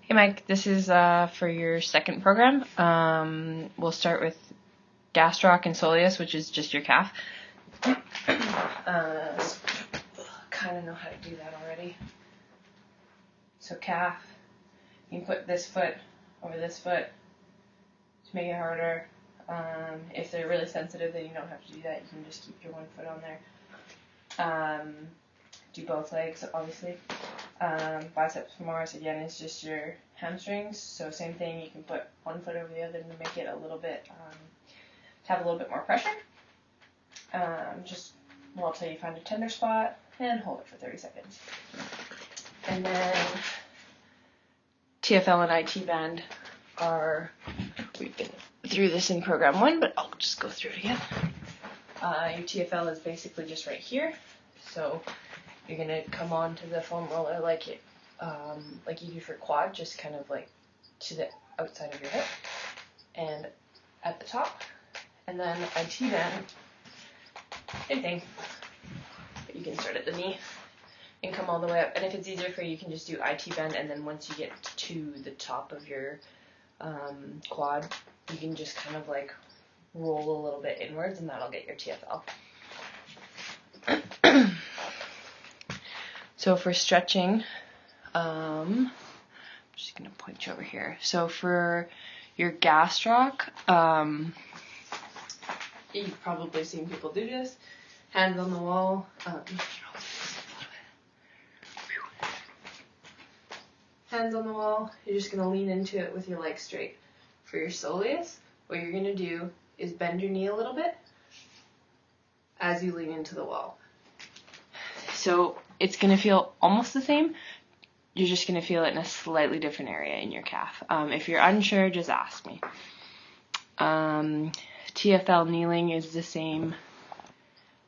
Hey Mike, this is for your second program. We'll start with gastroc and soleus, which is just your calf. Kind of know how to do that already. So calf, you can put this foot over this foot to make it harder. If they're really sensitive, then you don't have to do that. You can just keep your one foot on there. Do both legs, obviously. Biceps femoris, again, is just your hamstrings. So same thing, you can put one foot over the other to make it a little bit, to have a little bit more pressure. Just well till you find a tender spot and hold it for 30 seconds. And then TFL and IT band we've been through this in program 1, but I'll just go through it again. Your TFL is basically just right here. So you're going to come onto the foam roller like you do for quad, just kind of like to the outside of your hip and at the top. And then IT band, same thing, but you can start at the knee and come all the way up. And if it's easier for you, you can just do IT bend, and then once you get to the top of your quad, you can just kind of like roll a little bit inwards, and that'll get your TFL. So for stretching, I'm just going to point you over here. So for your gastroc, you've probably seen people do this. Hands on the wall. Hands on the wall. You're just going to lean into it with your legs straight. For your soleus, what you're going to do is bend your knee a little bit as you lean into the wall. So it's going to feel almost the same. You're just going to feel it in a slightly different area in your calf. If you're unsure, just ask me. TFL kneeling is the same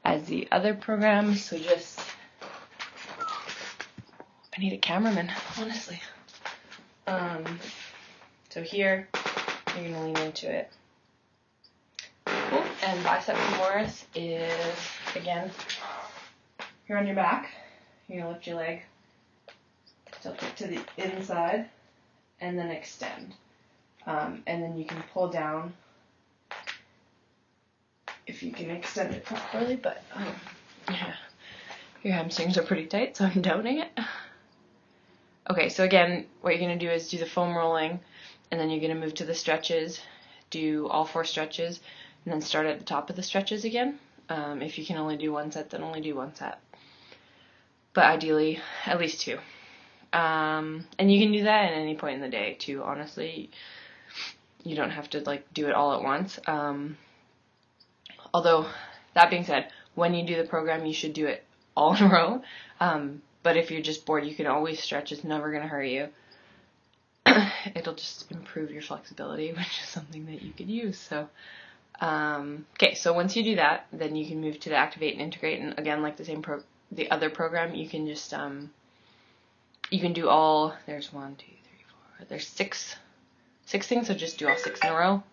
as the other programs, so just, I need a cameraman, honestly. So here, you're going to lean into it. Cool. And bicep femoris is, again, you're on your back, you're going to lift your leg, tilt it to the inside, and then extend. And then you can pull down if you can extend it properly, but yeah, your hamstrings are pretty tight, so I'm doubting it. Okay, so again, what you're going to do is do the foam rolling, and then you're going to move to the stretches, do all 4 stretches, and then start at the top of the stretches again. If you can only do 1 set, then only do 1 set. But ideally, at least 2. And you can do that at any point in the day, too, honestly. You don't have to, do it all at once. Although, that being said, when you do the program, you should do it all in a row. But if you're just bored, you can always stretch. It's never going to hurt you. It'll just improve your flexibility, which is something that you could use. So, okay, so once you do that, then you can move to the activate and integrate. And again, like the other program, you can just, you can do all, there's 1, 2, 3, 4, there's 6 things, so just do all 6 in a row.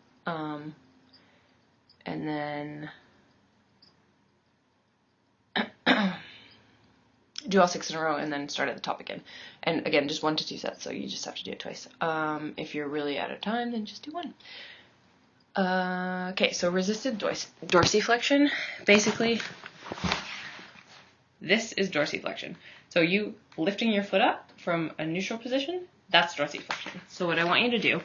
And then do all 6 in a row and then start at the top again. And again, just 1 to 2 sets, so you just have to do it twice. If you're really out of time, then just do 1. Okay, so resisted dorsiflexion, basically, this is dorsiflexion. So you lifting your foot up from a neutral position, that's dorsiflexion. So what I want you to do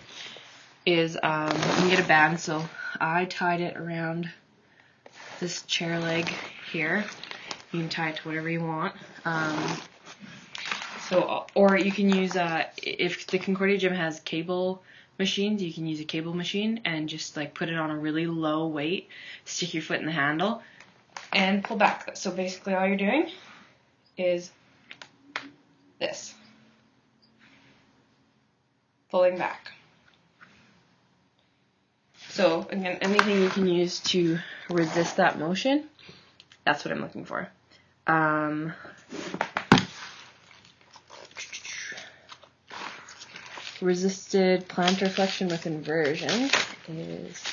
is, you can get a band, so I tied it around this chair leg here. You can tie it to whatever you want. Or you can use, if the Concordia gym has cable machines, you can use a cable machine and just put it on a really low weight, stick your foot in the handle, and pull back. So basically all you're doing is this. Pulling back. So again, anything you can use to resist that motion, that's what I'm looking for. Resisted plantar flexion with inversion is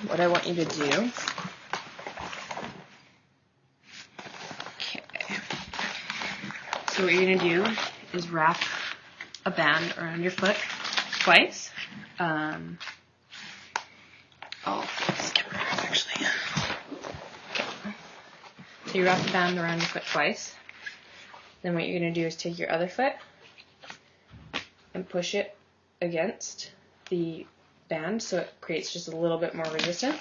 what I want you to do. Okay. So what you're going to do is wrap a band around your foot twice. I'll flip this camera actually. Okay. So you wrap the band around your foot twice. Then what you're going to do is take your other foot and push it against the band so it creates just a little bit more resistance.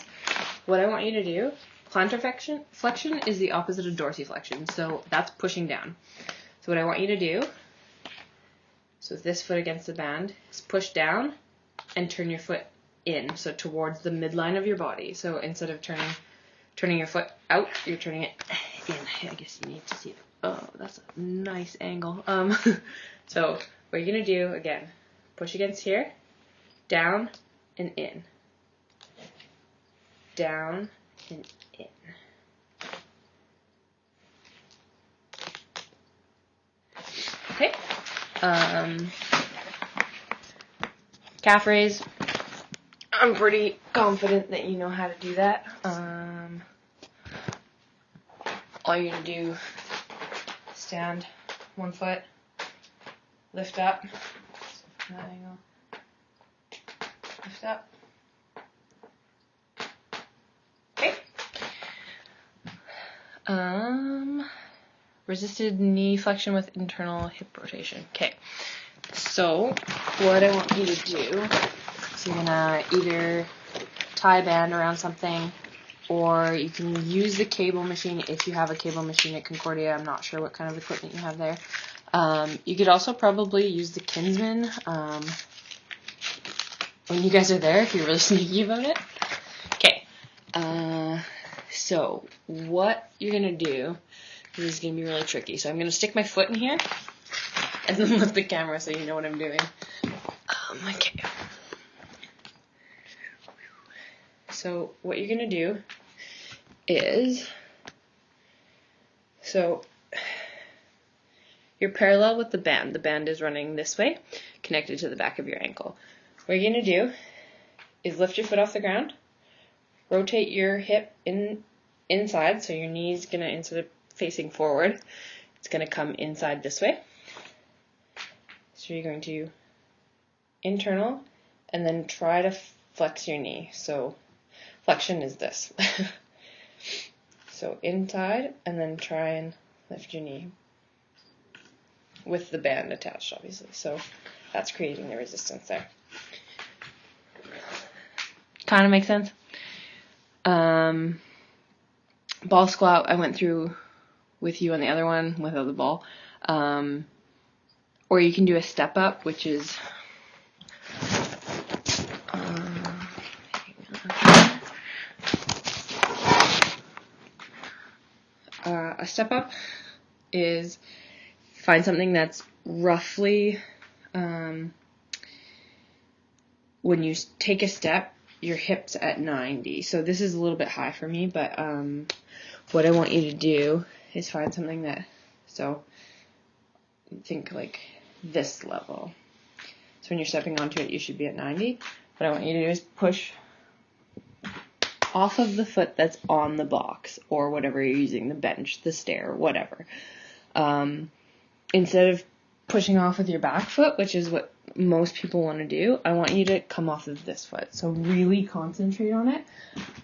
What I want you to do, plantar flexion is the opposite of dorsiflexion, so that's pushing down. So what I want you to do, so with this foot against the band, is push down and turn your foot in, so towards the midline of your body. So instead of turning your foot out, you're turning it in. I guess you need to see it. Oh, that's a nice angle. So what you're going to do, again, push against here, down and in. Down and in. Okay. Calf raise. I'm pretty confident that you know how to do that. All you're going to do, stand one foot, lift up, lift up. Okay. Resisted knee flexion with internal hip rotation. Okay. So what I want you to do, so you're gonna either tie a band around something, or you can use the cable machine if you have a cable machine at Concordia. I'm not sure what kind of equipment you have there. You could also probably use the Kinsman when you guys are there, if you're really sneaky about it. Okay. So what you're gonna do, this is gonna be really tricky. So I'm gonna stick my foot in here and then lift the camera so you know what I'm doing. Okay. So what you're gonna do is, so you're parallel with the band. The band is running this way, connected to the back of your ankle. What you're gonna do is lift your foot off the ground, rotate your hip inside, so your knee's gonna, instead of facing forward, it's gonna come inside this way. So you're going to internal and then try to flex your knee. So flexion is this. So inside and then try and lift your knee with the band attached, obviously. So that's creating the resistance there. Kind of makes sense. Ball squat I went through with you on the other one without the ball. Or you can do a step up, which is a step up is find something that's roughly when you take a step, your hips at 90. So this is a little bit high for me, but what I want you to do is find something that, so think like this level. So when you're stepping onto it, you should be at 90. What I want you to do is push off of the foot that's on the box, or whatever you're using, the bench, the stair, whatever. Instead of pushing off with your back foot, which is what most people want to do, I want you to come off of this foot. So really concentrate on it.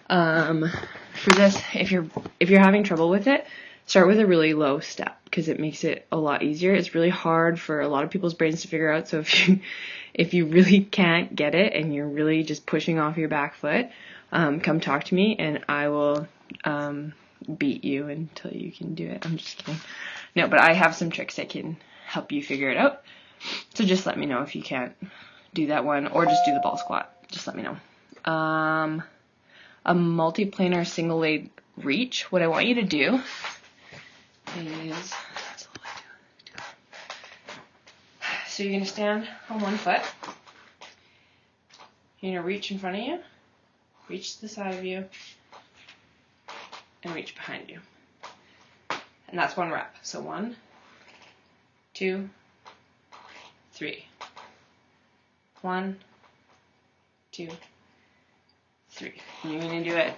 For this, if you're having trouble with it, start with a really low step, because it makes it a lot easier. It's really hard for a lot of people's brains to figure out. So if you really can't get it and you're really just pushing off your back foot, come talk to me and I will beat you until you can do it. I'm just kidding. No, but I have some tricks that can help you figure it out. So just let me know if you can't do that one, or just do the ball squat. Just let me know. A multiplanar single leg reach. What I want you to do is, so you're going to stand on one foot. You're going to reach in front of you, reach to the side of you, and reach behind you. And that's one rep. So 1, 2, 3. 1, 2, 3. And you're going to do it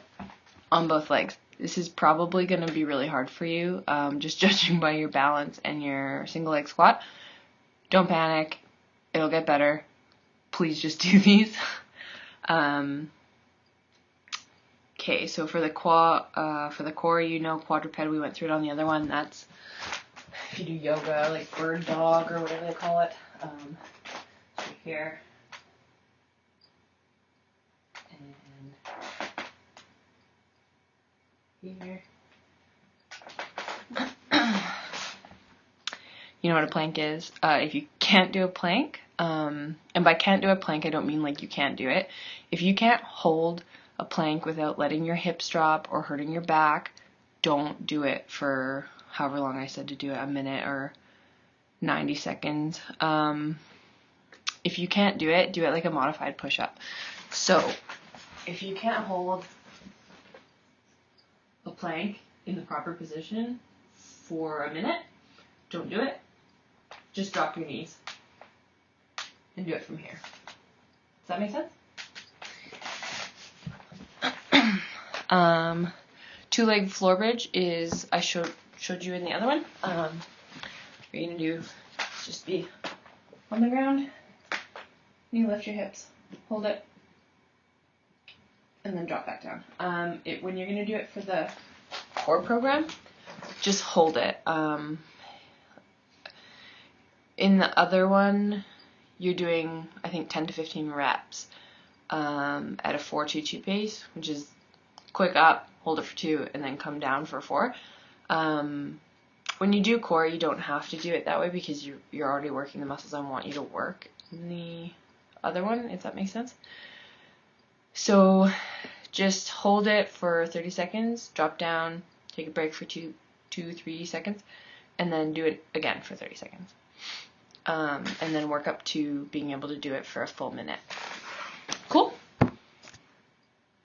on both legs. This is probably going to be really hard for you, just judging by your balance and your single leg squat. Don't panic. It'll get better. Please just do these. Okay, so for the core, quadruped, we went through it on the other one. That's if you do yoga, like bird dog or whatever they call it. So here. And here. You know what a plank is? If you can't do a plank, and by can't do a plank, I don't mean like you can't do it. If you can't hold a plank without letting your hips drop or hurting your back, don't do it for however long I said to do it, a minute or 90 seconds. If you can't do it like a modified push-up. So if you can't hold a plank in the proper position for a minute, don't do it. Just drop your knees and do it from here. Does that make sense? Two-leg floor bridge is, I showed you in the other one. What you're going to do is just be on the ground, and you lift your hips, hold it, and then drop back down. When you're going to do it for the core program, just hold it. In the other one, you're doing, I think, 10 to 15 reps at a 4-2-2 pace, which is quick up, hold it for 2, and then come down for 4. When you do core, you don't have to do it that way because you're already working the muscles I want you to work in the other one, if that makes sense. So just hold it for 30 seconds, drop down, take a break for 2-3 seconds, and then do it again for 30 seconds. And then work up to being able to do it for a full minute.